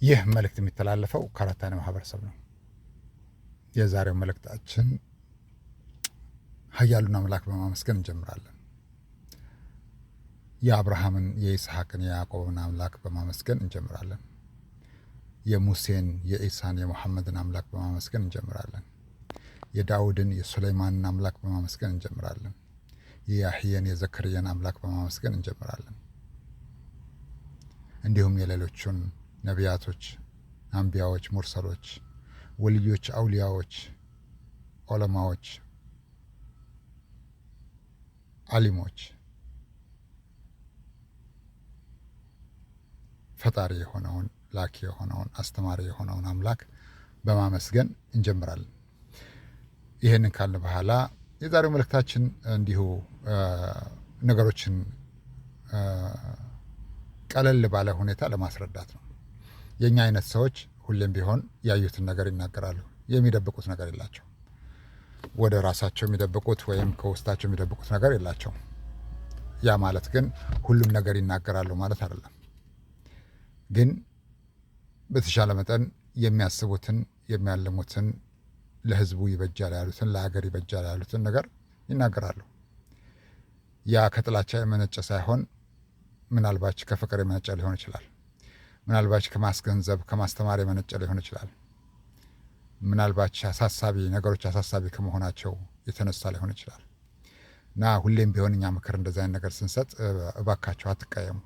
ይህ መልእክት የሚተላለፈው ከአራታኒ ማህበረሰብ ነው። የዛሬው መልእክታችን ኃያሉን አምላክ በማመስገን እንጀምራለን። የአብርሃምን፣ የይስሐቅን፣ የያዕቆብን አምላክ በማመስገን እንጀምራለን። የሙሴን፣ የኢሳን፣ የሙሐመድን አምላክ በማመስገን እንጀምራለን። የዳውድን፣ የሱለይማንን አምላክ በማመስገን እንጀምራለን። የያህየን፣ የዘከርያን አምላክ በማመስገን እንጀምራለን። እንዲሁም የሌሎቹን ነቢያቶች፣ አንቢያዎች፣ ሙርሰሎች፣ ወልዮች፣ አውሊያዎች፣ ዑለማዎች፣ አሊሞች ፈጣሪ የሆነውን ላኪ የሆነውን አስተማሪ የሆነውን አምላክ በማመስገን እንጀምራለን። ይህንን ካልን በኋላ የዛሬው መልእክታችን እንዲሁ ነገሮችን ቀለል ባለ ሁኔታ ለማስረዳት ነው። የእኛ አይነት ሰዎች ሁሌም ቢሆን ያዩትን ነገር ይናገራሉ። የሚደብቁት ነገር የላቸው። ወደ ራሳቸው የሚደብቁት ወይም ከውስጣቸው የሚደብቁት ነገር የላቸው። ያ ማለት ግን ሁሉም ነገር ይናገራሉ ማለት አይደለም። ግን በተሻለ መጠን የሚያስቡትን፣ የሚያልሙትን፣ ለህዝቡ ይበጃል ያሉትን፣ ለሀገር ይበጃል ያሉትን ነገር ይናገራሉ። ያ ከጥላቻ የመነጨ ሳይሆን ምናልባች ከፍቅር የመነጨ ሊሆን ይችላል። ምናልባች ከማስገንዘብ ከማስተማር የመነጨ ሊሆን ይችላል። ምናልባች አሳሳቢ ነገሮች አሳሳቢ ከመሆናቸው የተነሳ ሊሆን ይችላል። እና ሁሌም ቢሆን እኛ ምክር እንደዚ አይነት ነገር ስንሰጥ እባካችሁ አትቀየሙ።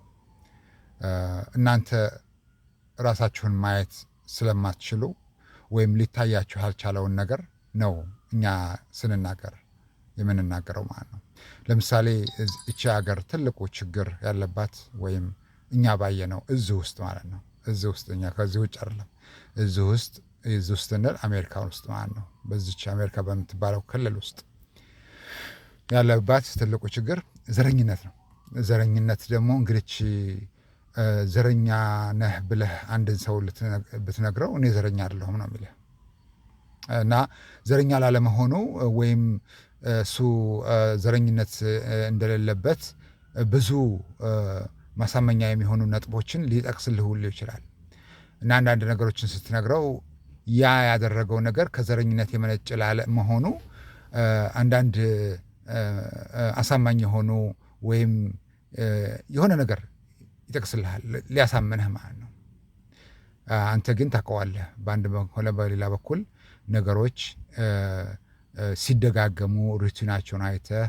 እናንተ ራሳችሁን ማየት ስለማትችሉ ወይም ሊታያችሁ ያልቻለውን ነገር ነው እኛ ስንናገር የምንናገረው ማለት ነው። ለምሳሌ እቺ ሀገር ትልቁ ችግር ያለባት ወይም እኛ ባየነው እዚህ ውስጥ ማለት ነው። እዚህ ውስጥ እኛ ከዚህ ውጭ አይደለም። እዚህ ውስጥ እንል አሜሪካን ውስጥ ማለት ነው። በዚች አሜሪካ በምትባለው ክልል ውስጥ ያለባት ትልቁ ችግር ዘረኝነት ነው። ዘረኝነት ደግሞ እንግዲህ ዘረኛ ነህ ብለህ አንድን ሰው ብትነግረው እኔ ዘረኛ አይደለሁም ነው የሚልህ እና ዘረኛ ላለመሆኑ ወይም እሱ ዘረኝነት እንደሌለበት ብዙ ማሳመኛ የሚሆኑ ነጥቦችን ሊጠቅስልህ ሁሉ ይችላል። እና አንዳንድ ነገሮችን ስትነግረው ያ ያደረገው ነገር ከዘረኝነት የመነጨ ላለመሆኑ አንዳንድ አሳማኝ የሆኑ ወይም የሆነ ነገር ይጠቅስልሃል ሊያሳምንህ ማለት ነው። አንተ ግን ታውቀዋለህ። በአንድ ሆነ በሌላ በኩል ነገሮች ሲደጋገሙ ሩቲናቸውን አይተህ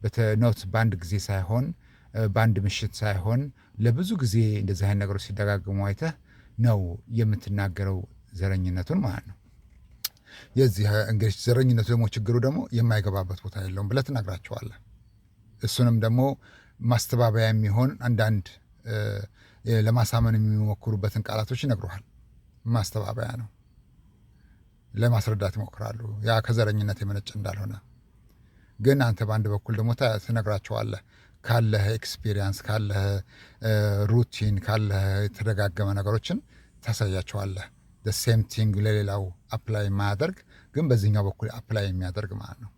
በኖት በአንድ ጊዜ ሳይሆን በአንድ ምሽት ሳይሆን ለብዙ ጊዜ እንደዚህ አይነት ነገሮች ሲደጋገሙ አይተህ ነው የምትናገረው ዘረኝነቱን ማለት ነው። የዚህ እንግዲህ ዘረኝነቱ ደግሞ ችግሩ ደግሞ የማይገባበት ቦታ የለውም ብለህ ትነግራቸዋለህ። እሱንም ደግሞ ማስተባበያ የሚሆን አንዳንድ ለማሳመን የሚሞክሩበትን ቃላቶች ይነግሩሃል። ማስተባበያ ነው። ለማስረዳት ይሞክራሉ ያ ከዘረኝነት የመነጨ እንዳልሆነ። ግን አንተ በአንድ በኩል ደግሞ ትነግራቸዋለህ። ካለህ ኤክስፒሪየንስ፣ ካለህ ሩቲን፣ ካለህ የተደጋገመ ነገሮችን ታሳያቸዋለህ። ሴም ቲንግ ለሌላው አፕላይ የማያደርግ ግን በዚህኛው በኩል አፕላይ የሚያደርግ ማለት ነው።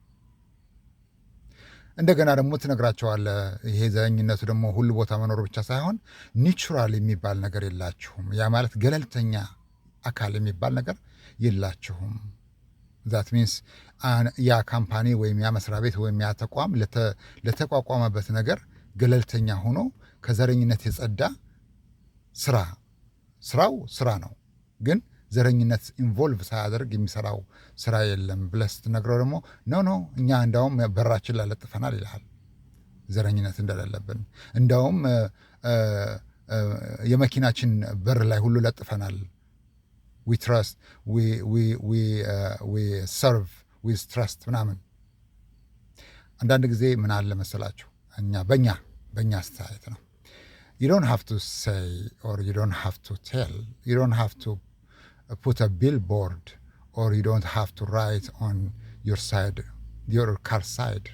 እንደገና ደግሞ ትነግራቸዋለህ። ይሄ ዘረኝነቱ ደግሞ ሁሉ ቦታ መኖሩ ብቻ ሳይሆን ኒቹራል የሚባል ነገር የላችሁም። ያ ማለት ገለልተኛ አካል የሚባል ነገር የላችሁም። ዛት ሚንስ ያ ካምፓኒ ወይም ያ መስሪያ ቤት ወይም ያ ተቋም ለተቋቋመበት ነገር ገለልተኛ ሆኖ ከዘረኝነት የጸዳ ስራው ስራ ነው፣ ግን ዘረኝነት ኢንቮልቭ ሳያደርግ የሚሰራው ስራ የለም ብለህ ስትነግረው ደግሞ ኖ እኛ እንዳውም በራችን ላይ ለጥፈናል ይልሃል። ዘረኝነት እንደሌለብን እንዳውም የመኪናችን በር ላይ ሁሉ ለጥፈናል። we trust we serve with trust ምናምን። አንዳንድ ጊዜ ምን አለ መሰላችሁ እኛ በእኛ አስተያየት ነው። you don't have to say or you don't have to tell, you don't have to put a billboard or you don't have to write on your side, your car side,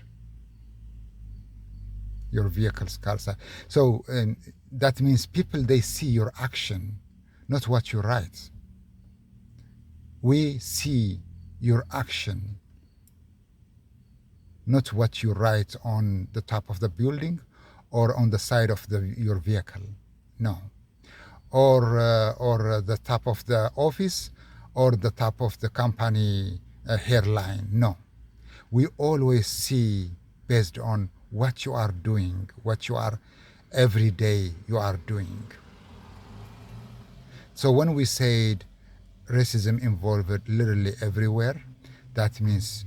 your vehicle's car side. So that means people, they see your action, not what you write. We see your action, not what you write on the top of the building or on the side of your vehicle. No. or the top of the office or the top of the company hairline. No, we always see based on what you are doing, what you are every day you are doing. So when we said racism involved literally everywhere, that means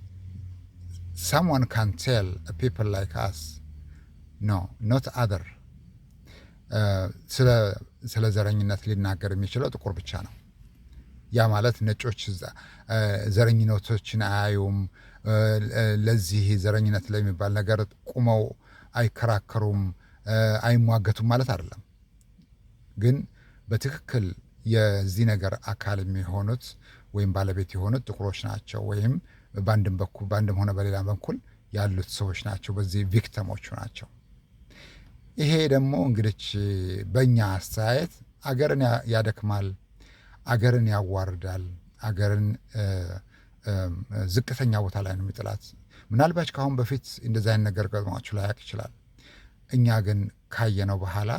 someone can tell people like us, no, not other. ስለ ዘረኝነት ሊናገር የሚችለው ጥቁር ብቻ ነው። ያ ማለት ነጮች ዘረኝነቶችን አያዩም፣ ለዚህ ዘረኝነት ላይ የሚባል ነገር ቁመው አይከራከሩም፣ አይሟገቱም ማለት አይደለም። ግን በትክክል የዚህ ነገር አካል የሚሆኑት ወይም ባለቤት የሆኑት ጥቁሮች ናቸው፣ ወይም በአንድም ሆነ በሌላ በኩል ያሉት ሰዎች ናቸው፣ በዚህ ቪክተሞቹ ናቸው። ይሄ ደግሞ እንግዲህ በእኛ አስተያየት አገርን ያደክማል፣ አገርን ያዋርዳል፣ አገርን ዝቅተኛ ቦታ ላይ ነው የሚጥላት። ምናልባት ከአሁን በፊት እንደዚህ አይነት ነገር ገጥሟችሁ ላያውቅ ይችላል። እኛ ግን ካየነው በኋላ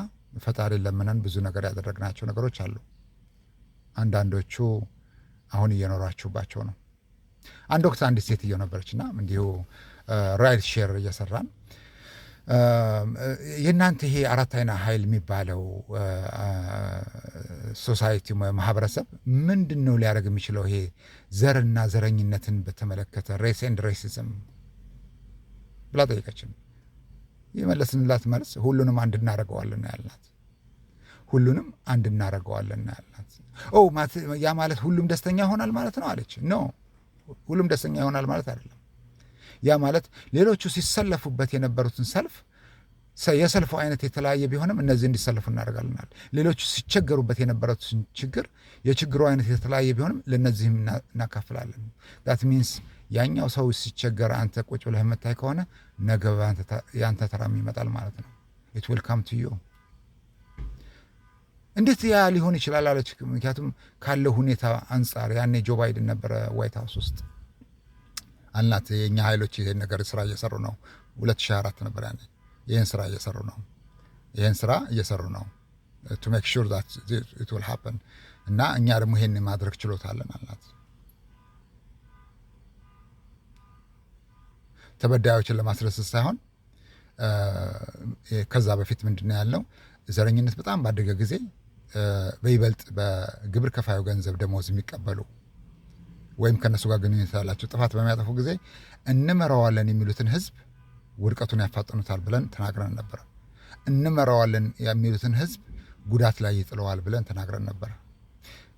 ፈጣሪ ለምነን ብዙ ነገር ያደረግናቸው ነገሮች አሉ። አንዳንዶቹ አሁን እየኖራችሁባቸው ነው። አንድ ወቅት አንዲት ሴትዮ ነበረችና እንዲሁ ራይድ ሼር እየሰራን የእናንተ ይሄ አራት አይና ኃይል የሚባለው ሶሳይቲ ማህበረሰብ ምንድን ነው ሊያደርግ የሚችለው ይሄ ዘርና ዘረኝነትን በተመለከተ ሬስ ኤንድ ሬሲዝም ብላ ጠየቀችን። የመለስንላት መልስ ሁሉንም አንድ እናደርገዋለን ያልናት። ሁሉንም አንድ እናደርገዋለን ያልናት። ያ ማለት ሁሉም ደስተኛ ይሆናል ማለት ነው አለች። ኖ፣ ሁሉም ደስተኛ ይሆናል ማለት አይደለም። ያ ማለት ሌሎቹ ሲሰለፉበት የነበሩትን ሰልፍ የሰልፉ አይነት የተለያየ ቢሆንም እነዚህ እንዲሰለፉ እናደርጋለናል። ሌሎቹ ሲቸገሩበት የነበሩትን የችግሩ አይነት የተለያየ ቢሆንም ለእነዚህም እናካፍላለን። ዳት ሚንስ ያኛው ሰው ሲቸገር አንተ ቁጭ ብለህ የምታይ ከሆነ ነገ የአንተ ተራም ይመጣል ማለት ነው። ኢት ዊል ካም ቱ ዩ። እንዴት ያ ሊሆን ይችላል አለች። ምክንያቱም ካለው ሁኔታ አንጻር ያኔ ጆ ባይደን ነበረ ዋይት ሀውስ ውስጥ አልናት። የእኛ ኃይሎች ይሄን ነገር ስራ እየሰሩ ነው። 2004 ነበር ያኔ። ይህን ስራ እየሰሩ ነው to make sure that it will happen እና እኛ ደግሞ ይሄን ማድረግ ችሎታለን አልናት። ተበዳዮችን ለማስረሰስ ሳይሆን ከዛ በፊት ምንድነው ያለው ዘረኝነት በጣም ባደገ ጊዜ በይበልጥ በግብር ከፋዩ ገንዘብ ደሞዝ የሚቀበሉ ወይም ከነሱ ጋር ግንኙነት ያላቸው ጥፋት በሚያጠፉ ጊዜ እንመራዋለን የሚሉትን ህዝብ ውድቀቱን ያፋጥኑታል ብለን ተናግረን ነበር። እንመራዋለን የሚሉትን ህዝብ ጉዳት ላይ ይጥለዋል ብለን ተናግረን ነበር።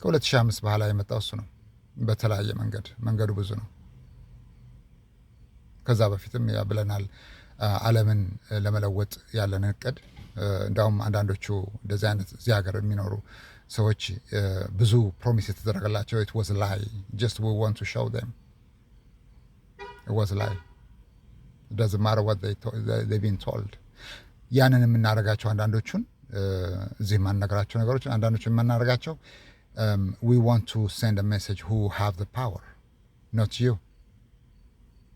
ከ2005 በኋላ የመጣው እሱ ነው። በተለያየ መንገዱ ብዙ ነው። ከዛ በፊትም ያ ብለናል። ዓለምን ለመለወጥ ያለን እቅድ እንዳውም አንዳንዶቹ እንደዚህ አይነት እዚህ ሀገር የሚኖሩ ሰዎች ብዙ ፕሮሚስ የተደረገላቸው it was a lie, just we want to show them it was a lie. It doesn't matter what they've been told. ያንን የምናደርጋቸው አንዳንዶቹን እዚህ የማናገራቸው ነገሮች አንዳንዶቹን የምናደርጋቸው we want to send a message who have the power, not you.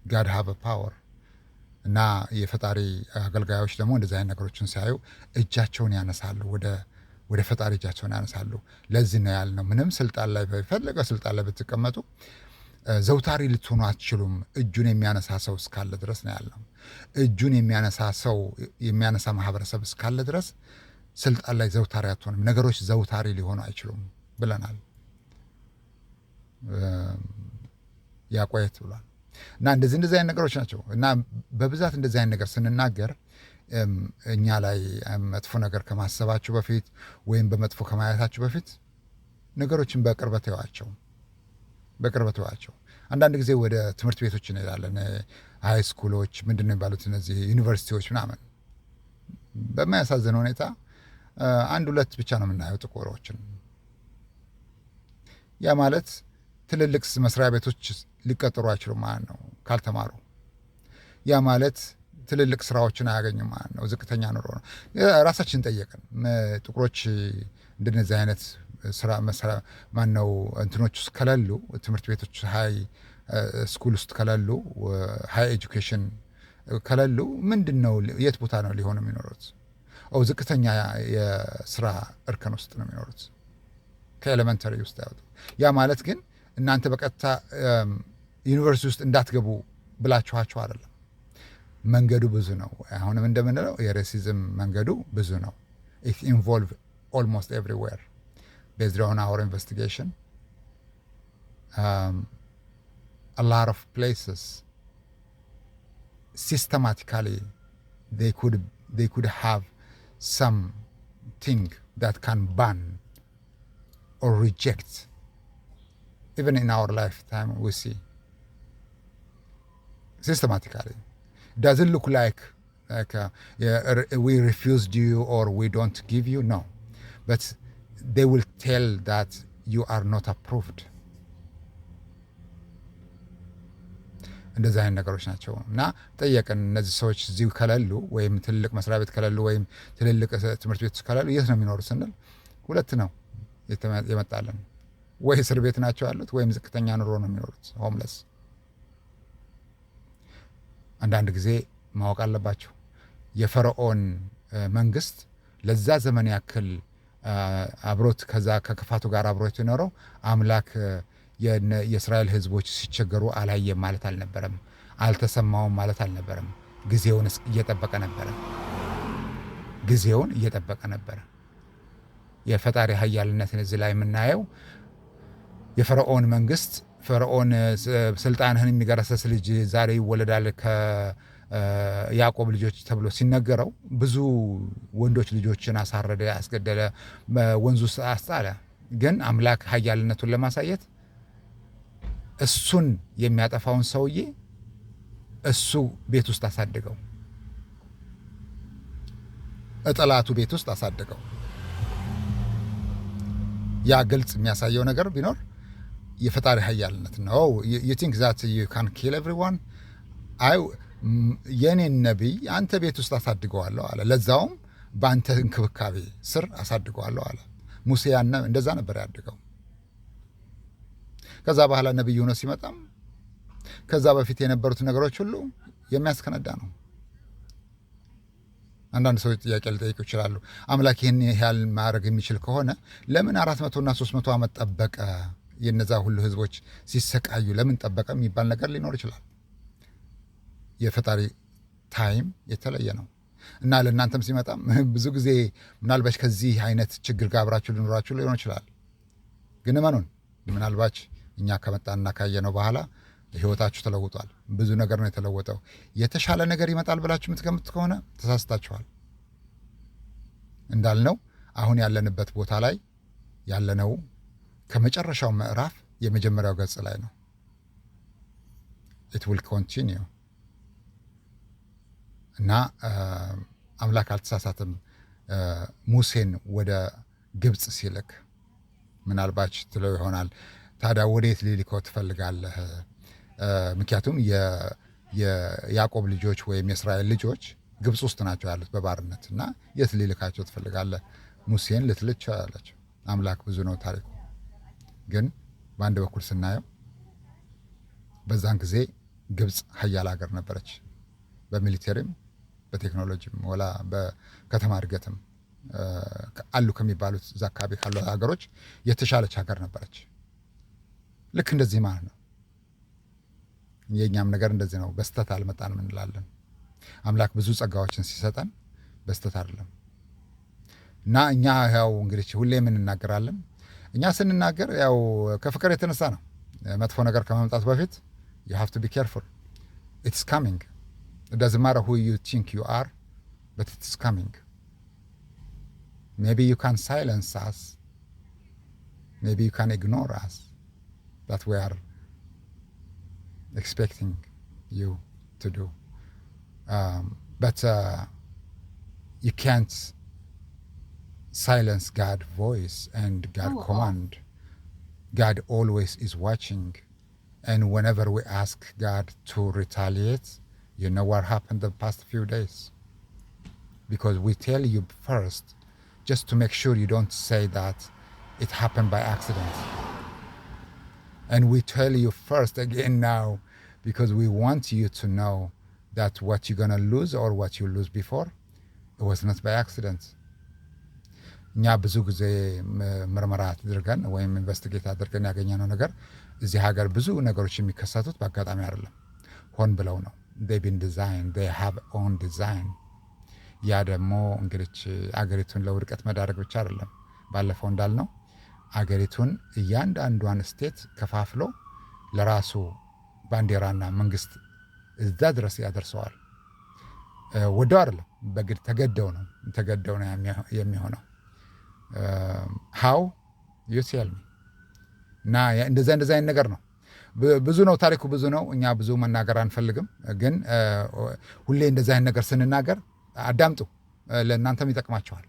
God have a power. እና የፈጣሪ አገልጋዮች ደግሞ እንደዚህ አይነት ነገሮችን ሲያዩ እጃቸውን ያነሳሉ፣ ወደ ፈጣሪ እጃቸውን ያነሳሉ። ለዚህ ነው ያልነው ምንም ስልጣን ላይ በፈለገ ስልጣን ላይ ብትቀመጡ ዘውታሪ ልትሆኑ አትችሉም፣ እጁን የሚያነሳ ሰው እስካለ ድረስ ነው ያልነው። እጁን የሚያነሳ ማህበረሰብ እስካለ ድረስ ስልጣን ላይ ዘውታሪ አትሆንም፣ ነገሮች ዘውታሪ ሊሆኑ አይችሉም ብለናል። ያቆየት ብሏል። እና እንደዚህ አይነት ነገሮች ናቸው። እና በብዛት እንደዚህ አይነት ነገር ስንናገር እኛ ላይ መጥፎ ነገር ከማሰባችሁ በፊት ወይም በመጥፎ ከማየታችሁ በፊት ነገሮችን በቅርበት ተዋቸው። አንዳንድ ጊዜ ወደ ትምህርት ቤቶች እንሄዳለን። ሃይ ስኩሎች ምንድነው የሚባሉት እነዚህ ዩኒቨርሲቲዎች ምናምን፣ በማያሳዝን ሁኔታ 1-2 ብቻ ነው የምናየው ጥቁሮችን። ያ ማለት ትልልቅ መስሪያ ቤቶች ሊቀጠሩ አይችሉም ማለት ነው ካልተማሩ። ያ ማለት ትልልቅ ስራዎችን አያገኙም ማለት ነው። ዝቅተኛ ኑሮ ነው። ራሳችን ጠየቅን። ጥቁሮች እንደነዚህ አይነት ስራ ማነው እንትኖች ውስጥ ከሌሉ፣ ትምህርት ቤቶች ሃይ ስኩል ውስጥ ከሌሉ፣ ሃይ ኤጁኬሽን ከሌሉ ምንድነው የት ቦታ ነው ሊሆኑ የሚኖሩት? ዝቅተኛ የስራ እርከን ውስጥ ነው የሚኖሩት። ከኤሌመንተሪ ውስጥ ያወጡ። ያ ማለት ግን እናንተ በቀጥታ ዩኒቨርሲቲ ውስጥ እንዳትገቡ ብላችኋቸው አይደለም። መንገዱ ብዙ ነው። አሁንም እንደምንለው የሬሲዝም መንገዱ ብዙ ነው። ኢት ኢንቮልቭ ኦልሞስት ኤቭሪዌር ቤዝድ ኦን አወር ኢንቨስቲጌሽን a lot of places systematically they could have something that can ban or reject. Even in our lifetime we see systematically. It doesn't look like we refused you or we don't give you, no, but they will tell that you are not approved. እንደዚህ አይነት ነገሮች ናቸው። እና ጠየቅን፣ እነዚህ ሰዎች እዚሁ ከሌሉ ወይም ትልልቅ መስሪያ ቤት ከሌሉ ወይም ትልልቅ ትምህርት ቤቶች ከሌሉ የት ነው የሚኖሩት ስንል ሁለት ነው የመጣለን። ወይ እስር ቤት ናቸው ያሉት ወይም ዝቅተኛ ኑሮ ነው የሚኖሩት፣ ሆምለስ። አንዳንድ ጊዜ ማወቅ አለባቸው የፈርዖን መንግስት ለዛ ዘመን ያክል አብሮት ከዛ ከክፋቱ ጋር አብሮት የኖረው አምላክ የእስራኤል ህዝቦች ሲቸገሩ አላየም ማለት አልነበረም፣ አልተሰማውም ማለት አልነበረም። ጊዜውን እየጠበቀ ነበረ። ጊዜውን እየጠበቀ ነበረ። የፈጣሪ ኃያልነትን እዚህ ላይ የምናየው የፈርዖን መንግስት ፈርዖን ስልጣንህን የሚገረሰስ ልጅ ዛሬ ይወለዳል ከያዕቆብ ልጆች ተብሎ ሲነገረው ብዙ ወንዶች ልጆችን አሳረደ፣ አስገደለ፣ ወንዙ አስጣለ። ግን አምላክ ኃያልነቱን ለማሳየት እሱን የሚያጠፋውን ሰውዬ እሱ ቤት ውስጥ አሳደገው፣ እጠላቱ ቤት ውስጥ አሳደገው። ያ ግልጽ የሚያሳየው ነገር ቢኖር የፈጣሪ ኃያልነት ነው። you think that you can kill everyone? የኔን ነቢይ አንተ ቤት ውስጥ አሳድገዋለሁ አለ። ለዛውም በአንተ እንክብካቤ ስር አሳድገዋለሁ አለ። ሙሴ እንደዛ ነበር ያደገው። ከዛ በኋላ ነቢይ ሆኖ ሲመጣም ከዛ በፊት የነበሩት ነገሮች ሁሉ የሚያስከነዳ ነው። አንዳንድ ሰዎች ጥያቄ ሊጠይቁ ይችላሉ። አምላክ ይህን ያህል ማድረግ የሚችል ከሆነ ለምን 400 እና 300 ዓመት ጠበቀ? የነዛ ሁሉ ህዝቦች ሲሰቃዩ ለምን ጠበቀ የሚባል ነገር ሊኖር ይችላል። የፈጣሪ ታይም የተለየ ነው እና ለእናንተም ሲመጣም ብዙ ጊዜ ምናልባች ከዚህ አይነት ችግር ጋር አብራችሁ ሊኖራችሁ ሊሆን ይችላል። ግን እመኑን ምናልባች እኛ ከመጣና ካየነው በኋላ ህይወታችሁ ተለውጧል። ብዙ ነገር ነው የተለወጠው። የተሻለ ነገር ይመጣል ብላችሁ የምትገምቱ ከሆነ ተሳስታችኋል። እንዳልነው አሁን ያለንበት ቦታ ላይ ያለነው ከመጨረሻው ምዕራፍ የመጀመሪያው ገጽ ላይ ነው። it will continue እና አምላክ አልተሳሳትም። ሙሴን ወደ ግብጽ ሲልክ ምናልባች ትለው ይሆናል ታዲያ ወዴት ሊልከው ትፈልጋለህ? ምክንያቱም የያዕቆብ ልጆች ወይም የእስራኤል ልጆች ግብጽ ውስጥ ናቸው ያሉት በባርነት እና የት ሊልካቸው ትፈልጋለህ? ሙሴን ልትልክ ትችላለች። አምላክ ብዙ ነው ታሪኩ። ግን በአንድ በኩል ስናየው በዛን ጊዜ ግብጽ ሀያል ሀገር ነበረች። በሚሊቴሪም በቴክኖሎጂም ወላ በከተማ እድገትም አሉ ከሚባሉት እዛ አካባቢ ካሉ ሀገሮች የተሻለች ሀገር ነበረች። ልክ እንደዚህ ማለት ነው። የእኛም ነገር እንደዚህ ነው። በስተት አልመጣንም እንላለን። አምላክ ብዙ ጸጋዎችን ሲሰጠን በስተት አይደለም እና እኛ ያው እንግዲህ ሁሌ ምን እናገራለን? እኛ ስንናገር ያው ከፍቅር የተነሳ ነው። መጥፎ ነገር ከመምጣቱ በፊት you have to be careful. It's coming. It doesn't matter who you think you are, but it's coming. Maybe you can silence us. Maybe you can ignore us. That we are expecting you to do. But you can't silence God's voice and God's command. God always is watching. And whenever we ask God to retaliate, you know what happened the past few days? Because we tell you first, just to make sure you don't say that it happened by accident. And we tell you first again now, because we want you to know that what you're going to lose or what you lose before, ወስነት ባይ አክሲደንት። እኛ ብዙ ጊዜ ምርመራ አድርገን ወይም ኢንቨስቲጌት አድርገን ያገኘነው ነገር እዚህ ሀገር ብዙ ነገሮች የሚከሰቱት በአጋጣሚ አይደለም፣ ሆን ብለው ነው። they been designed, they have own design። ያ ደግሞ እንግዲህ አገሪቱን ለውድቀት መዳረግ ብቻ አይደለም። ባለፈው እንዳልነው አገሪቱን እያንዳንዷን ስቴት ከፋፍሎ ለራሱ ባንዲራና መንግስት እዛ ድረስ ያደርሰዋል። ወደው አይደለም፣ በግድ ተገደው ነው የሚሆነው። ሃው ዩ ቴል ሚ። እና እንደዛ አይነት ነገር ነው። ብዙ ነው ታሪኩ፣ ብዙ ነው። እኛ ብዙ መናገር አንፈልግም፣ ግን ሁሌ እንደዛ አይነት ነገር ስንናገር አዳምጡ፣ ለእናንተም ይጠቅማቸዋል።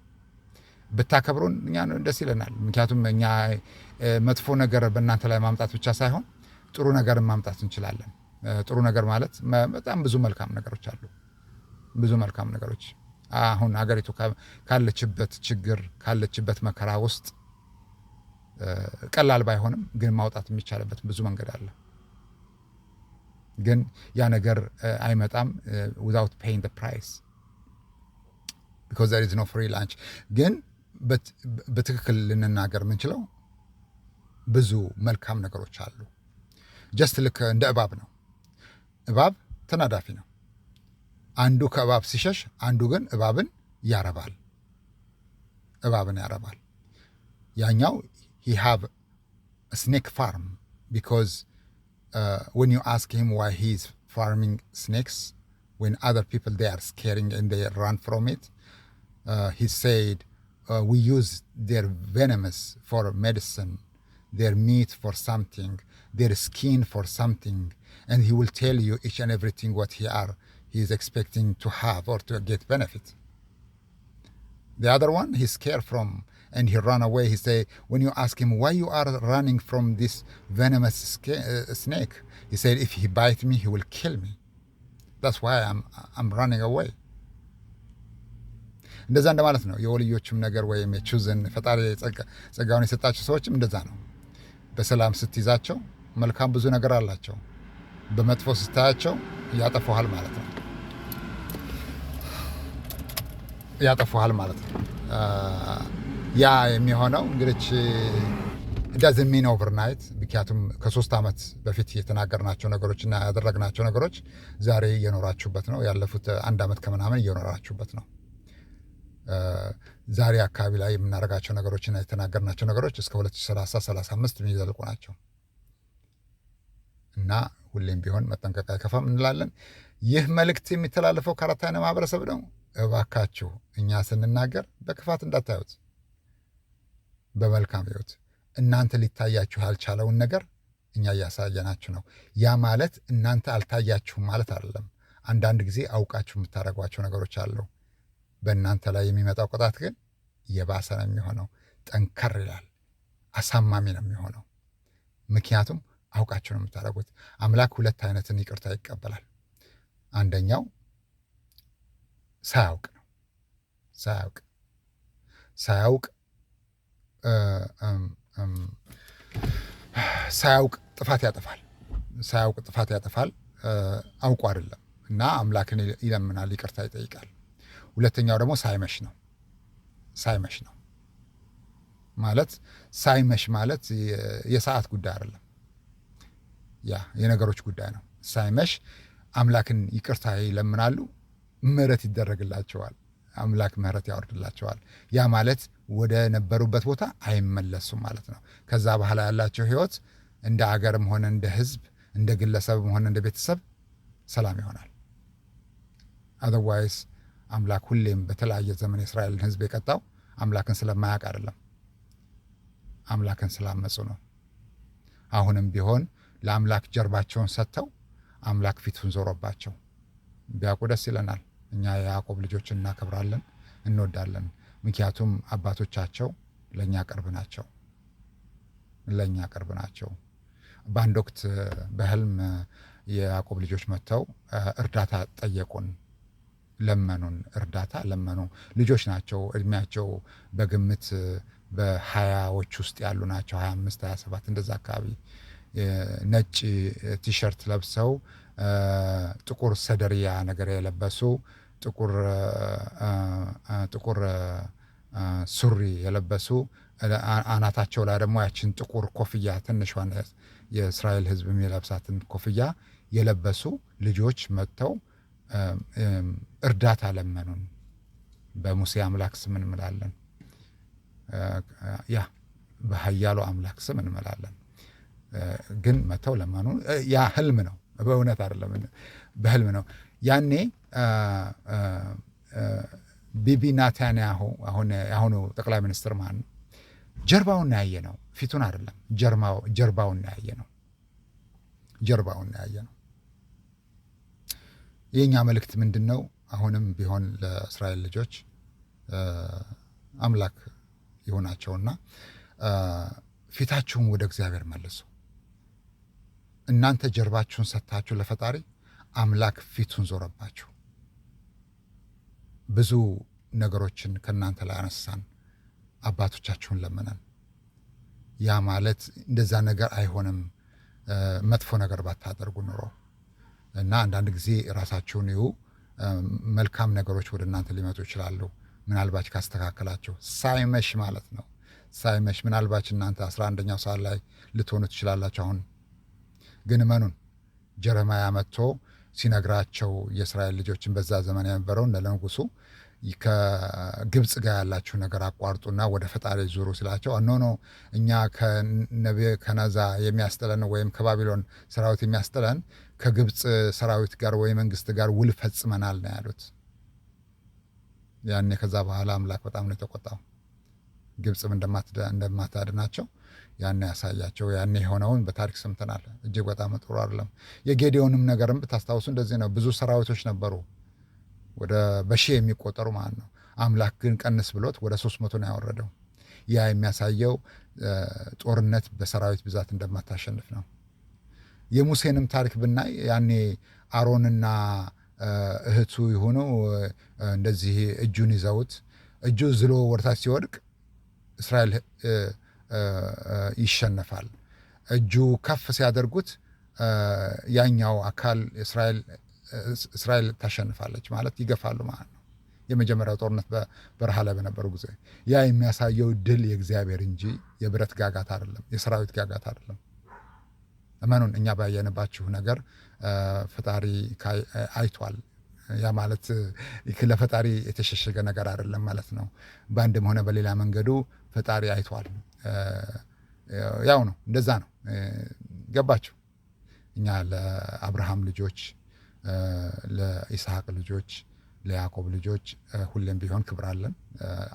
ብታከብሩን እኛ ደስ ይለናል። ምክንያቱም እኛ መጥፎ ነገር በእናንተ ላይ ማምጣት ብቻ ሳይሆን ጥሩ ነገርን ማምጣት እንችላለን። ጥሩ ነገር ማለት በጣም ብዙ መልካም ነገሮች አሉ፣ ብዙ መልካም ነገሮች። አሁን አገሪቱ ካለችበት ችግር ካለችበት መከራ ውስጥ ቀላል ባይሆንም ግን ማውጣት የሚቻልበት ብዙ መንገድ አለ። ግን ያ ነገር አይመጣም without paying the price because there is no free lunch። ግን በትክክል ልንናገር የምንችለው ብዙ መልካም ነገሮች አሉ። ጀስት ልክ እንደ እባብ ነው። እባብ ተናዳፊ ነው። አንዱ ከእባብ ሲሸሽ አንዱ ግን እባብን ያረባል። ያኛው he have a snake farm because when you ask him why he's farming snakes when other people they are scaring and they run from it, he said we use their venomous for medicine, their meat for something, their skin for something, and he will tell you each and everything what he is expecting to have or to get benefit. The other one he's scared from and he run away. He say, when you ask him why you are running from this venomous snake, he said if he bite me he will kill me, that's why I'm running away. እንደዛ እንደማለት ነው። የወልዮችም ነገር ወይም የቹዝን ፈጣሪ ጸጋውን የሰጣቸው ሰዎችም እንደዛ ነው። በሰላም ስትይዛቸው መልካም ብዙ ነገር አላቸው፣ በመጥፎ ስታያቸው ያጠፉሃል ማለት ነው። ያ የሚሆነው እንግዲህ ዳዝንት ሚን ኦቨርናይት። ምክንያቱም ከ3 ዓመት በፊት የተናገርናቸው ነገሮችና ያደረግናቸው ነገሮች ዛሬ እየኖራችሁበት ነው። ያለፉት 1 ዓመት ከምናምን እየኖራችሁበት ነው። ዛሬ አካባቢ ላይ የምናደርጋቸው ነገሮችና የተናገርናቸው ነገሮች እስከ 2030-35 የሚዘልቁ ናቸው እና ሁሌም ቢሆን መጠንቀቅ አይከፋም እንላለን። ይህ መልእክት የሚተላለፈው ከአራት አይነት ማህበረሰብ ነው። እባካችሁ እኛ ስንናገር በክፋት እንዳታዩት፣ በመልካም ህይወት እናንተ ሊታያችሁ ያልቻለውን ነገር እኛ እያሳየናችሁ ነው። ያ ማለት እናንተ አልታያችሁም ማለት አይደለም። አንዳንድ ጊዜ አውቃችሁ የምታደርጓቸው ነገሮች አሉ። በእናንተ ላይ የሚመጣው ቅጣት ግን የባሰ ነው የሚሆነው፣ ጠንከር ይላል፣ አሳማሚ ነው የሚሆነው። ምክንያቱም አውቃችሁ ነው የምታደርጉት። አምላክ 2 አይነትን ይቅርታ ይቀበላል። አንደኛው ሳያውቅ ነው። ሳያውቅ ጥፋት ያጠፋል። አውቆ አይደለም እና አምላክን ይለምናል፣ ይቅርታ ይጠይቃል። ሁለተኛው ደግሞ ሳይመሽ ነው ማለት ሳይመሽ ማለት የሰዓት ጉዳይ አይደለም፣ ያ የነገሮች ጉዳይ ነው። ሳይመሽ አምላክን ይቅርታ ይለምናሉ፣ ምህረት ይደረግላቸዋል፣ አምላክ ምህረት ያወርድላቸዋል። ያ ማለት ወደ ነበሩበት ቦታ አይመለሱም ማለት ነው። ከዛ በኋላ ያላቸው ህይወት እንደ አገርም ሆነ እንደ ህዝብ፣ እንደ ግለሰብም ሆነ እንደ ቤተሰብ ሰላም ይሆናል። አዘርዋይስ አምላክ ሁሌም በተለያየ ዘመን የእስራኤልን ህዝብ የቀጣው አምላክን ስለማያውቅ አይደለም፣ አምላክን ስላመፁ ነው። አሁንም ቢሆን ለአምላክ ጀርባቸውን ሰጥተው አምላክ ፊቱን ዞሮባቸው ቢያውቁ ደስ ይለናል። እኛ የያዕቆብ ልጆችን እናከብራለን፣ እንወዳለን። ምክንያቱም አባቶቻቸው ለእኛ ቅርብ ናቸው። በአንድ ወቅት በህልም የያዕቆብ ልጆች መጥተው እርዳታ ጠየቁን፣ ለመኑ። ልጆች ናቸው፣ እድሜያቸው በግምት በ20ዎች ውስጥ ያሉ ናቸው፣ 25 27 እንደዛ አካባቢ። ነጭ ቲሸርት ለብሰው ጥቁር ሰደሪያ ነገር የለበሱ ጥቁር ሱሪ የለበሱ አናታቸው ላይ ደግሞ ያችን ጥቁር ኮፍያ ትንሿን የእስራኤል ሕዝብ የሚለብሳትን ኮፍያ የለበሱ ልጆች መጥተው እርዳታ ለመኑን። በሙሴ አምላክ ስም እንምላለን፣ ያ በኃያሉ አምላክ ስም እንምላለን። ግን መጥተው ለመኑ። ያ ህልም ነው፣ በእውነት አይደለም፣ በህልም ነው። ያኔ ቢቢ ናታንያሁ አሁኑ ጠቅላይ ሚኒስትር ማን ነው? ጀርባውን ያየ ነው፣ ፊቱን አይደለም። ጀርባውን ያየ ነው፣ ጀርባውን ያየ ነው። የኛ መልእክት ምንድን ነው? አሁንም ቢሆን ለእስራኤል ልጆች አምላክ ይሆናቸውና ፊታችሁን ወደ እግዚአብሔር መልሱ። እናንተ ጀርባችሁን ሰጥታችሁ ለፈጣሪ፣ አምላክ ፊቱን ዞረባችሁ። ብዙ ነገሮችን ከእናንተ ላይ አነሳን፣ አባቶቻችሁን ለመነን። ያ ማለት እንደዛ ነገር አይሆንም መጥፎ ነገር ባታደርጉ ኑሮ እና አንዳንድ ጊዜ ራሳችሁን ይሁ መልካም ነገሮች ወደ እናንተ ሊመጡ ይችላሉ። ምናልባት ካስተካከላችሁ ሳይመሽ ማለት ነው። ሳይመሽ ምናልባት እናንተ 11ኛው ሰዓት ላይ ልትሆኑ ትችላላችሁ። አሁን ግን እመኑን፣ ጀረማያ መጥቶ ሲነግራቸው የእስራኤል ልጆችን በዛ ዘመን የነበረው እንደ ንጉሱ ከግብፅ ጋር ያላችሁ ነገር አቋርጡና ወደ ፈጣሪ ዙሩ ሲላቸው ኖ እኛ ከነዛ የሚያስጥለን ወይም ከባቢሎን ሰራዊት የሚያስጥለን ከግብፅ ሰራዊት ጋር ወይ መንግስት ጋር ውል ፈጽመናል ነው ያሉት። ያኔ ከዛ በኋላ አምላክ በጣም ነው የተቆጣው። ግብፅም እንደማታድናቸው ያኔ ያሳያቸው። ያኔ የሆነውን በታሪክ ሰምተናል። እጅግ በጣም ጥሩ አይደለም። የጌዲዮንም ነገርም ብታስታውሱ እንደዚህ ነው። ብዙ ሰራዊቶች ነበሩ፣ ወደ በሺህ የሚቆጠሩ ማለት ነው። አምላክ ግን ቀንስ ብሎት ወደ 300 ነው ያወረደው። ያ የሚያሳየው ጦርነት በሰራዊት ብዛት እንደማታሸንፍ ነው። የሙሴንም ታሪክ ብናይ ያኔ አሮንና እህቱ የሆኑ እንደዚህ እጁን ይዘውት እጁ ዝሎ ወርታች ሲወድቅ እስራኤል ይሸነፋል። እጁ ከፍ ሲያደርጉት ያኛው አካል እስራኤል ታሸንፋለች ማለት ይገፋሉ ማለት ነው። የመጀመሪያው ጦርነት በበረሃ ላይ በነበሩ ጊዜ ያ የሚያሳየው ድል የእግዚአብሔር እንጂ የብረት ጋጋት አይደለም፣ የሰራዊት ጋጋት አይደለም። እመኑን፣ እኛ ባየንባችሁ ነገር ፈጣሪ አይቷል። ያ ማለት ለፈጣሪ የተሸሸገ ነገር አይደለም ማለት ነው። በአንድም ሆነ በሌላ መንገዱ ፈጣሪ አይቷል። ያው ነው፣ እንደዛ ነው። ገባችሁ? እኛ ለአብርሃም ልጆች፣ ለይስሐቅ ልጆች፣ ለያዕቆብ ልጆች ሁሌም ቢሆን ክብር አለን።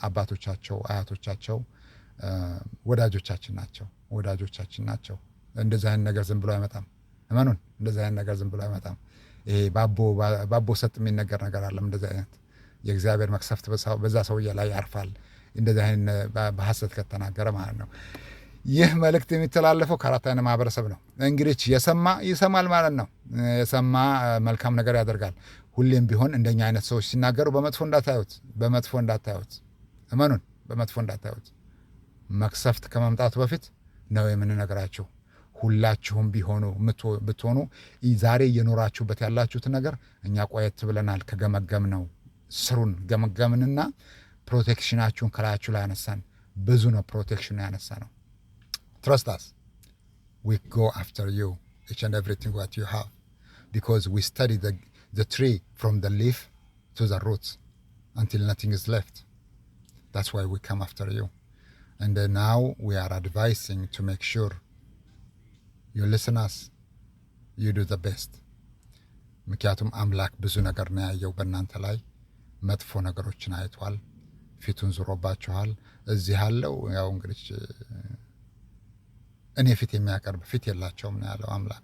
አባቶቻቸው፣ አያቶቻቸው ወዳጆቻችን ናቸው። እንደዚህ አይነት ነገር ዝም ብሎ አይመጣም። እመኑን፣ እንደዚህ አይነት ነገር ዝም ብሎ አይመጣም። ይሄ ባቦ ሰጥ የሚነገር ነገር አለም። እንደዚህ አይነት የእግዚአብሔር መቅሰፍት በዛ ሰውዬ ላይ ያርፋል። እንደዚህ አይነት በሐሰት ከተናገረ ማለት ነው። ይህ መልእክት የሚተላለፈው ከአራት አይነት ማህበረሰብ ነው። እንግዲህ የሰማ ይሰማል ማለት ነው። የሰማ መልካም ነገር ያደርጋል። ሁሌም ቢሆን እንደኛ አይነት ሰዎች ሲናገሩ በመጥፎ እንዳታዩት። እመኑን፣ በመጥፎ እንዳታዩት። መቅሰፍት ከመምጣቱ በፊት ነው የምንነግራችሁ። ሁላችሁም ብትሆኑ ዛሬ እየኖራችሁበት ያላችሁትን ነገር እኛ ቆየት ብለናል ከገመገም ነው። ስሩን ገመገምንና ፕሮቴክሽናችሁን ከላያችሁ ላይ ያነሳን። ብዙ ነው ፕሮቴክሽኑ ያነሳ ነው። Trust us. We go after you, each and everything what you have, because we study the tree from the leaf to the roots until nothing is left. That's why we come after you. And now we are advising to make sure you listen us, you do the best. ምክንያቱም አምላክ ብዙ ነገር ነው ያየው በእናንተ ላይ። መጥፎ ነገሮችን አይቷል፣ ፊቱን ዙሮባችኋል። እዚህ ያለው ያው እንግዲህ እኔ ፊት የሚያቀርብ ፊት የላቸውም ነው ያለው አምላክ።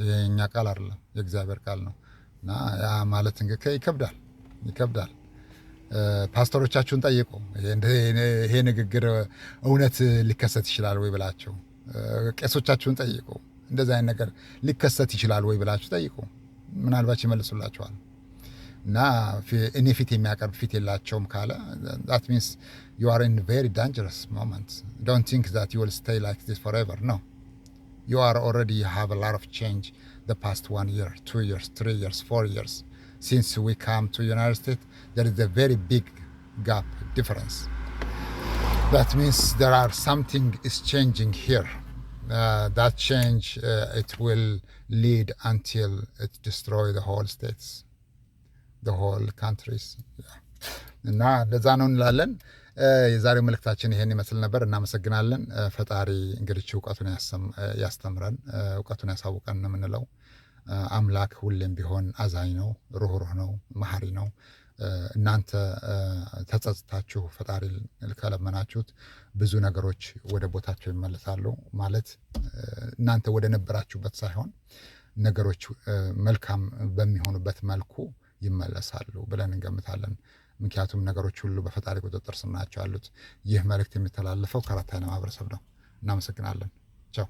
የኛ ቃል አይደለም፣ የእግዚአብሔር ቃል ነው። እና ያ ማለት እንግዲህ ይከብዳል። ፓስተሮቻችሁን ጠይቁ። ይሄ ንግግር እውነት ሊከሰት ይችላል ወይ ብላችሁ፣ ቄሶቻችሁን ጠይቁ። እንደዚህ አይነት ነገር ሊከሰት ይችላል ወይ ብላችሁ ጠይቁ። ምናልባት ይመልሱላችኋል። እና እኔ ፊት የሚያቀርብ ፊት የላቸውም ካለ that means you are in very dangerous moment. Don't think that you will stay like this forever. No, you have a lot of change the past 1 year, 2 years, 3 years, 4 years. since we come to United States, there is a very big gap difference. That means there are something is changing here. That change, it will lead until it destroy the whole states, the whole countries. እና ለዛ ነው እንላለን። የዛሬው መልእክታችን ይሄን ይመስል ነበር። እናመሰግናለን። ፈጣሪ እንግዲህ እውቀቱን ያስተምረን፣ እውቀቱን ያሳውቀን ነው የምንለው። አምላክ ሁሌም ቢሆን አዛኝ ነው፣ ሩህሩህ ነው፣ መሐሪ ነው። እናንተ ተጸጽታችሁ ፈጣሪ ከለመናችሁት ብዙ ነገሮች ወደ ቦታቸው ይመለሳሉ። ማለት እናንተ ወደ ነበራችሁበት ሳይሆን ነገሮች መልካም በሚሆኑበት መልኩ ይመለሳሉ ብለን እንገምታለን። ምክንያቱም ነገሮች ሁሉ በፈጣሪ ቁጥጥር ስር ናቸው ያሉት። ይህ መልእክት የሚተላለፈው ከአራት አይና ማህበረሰብ ነው። እናመሰግናለን። ቻው።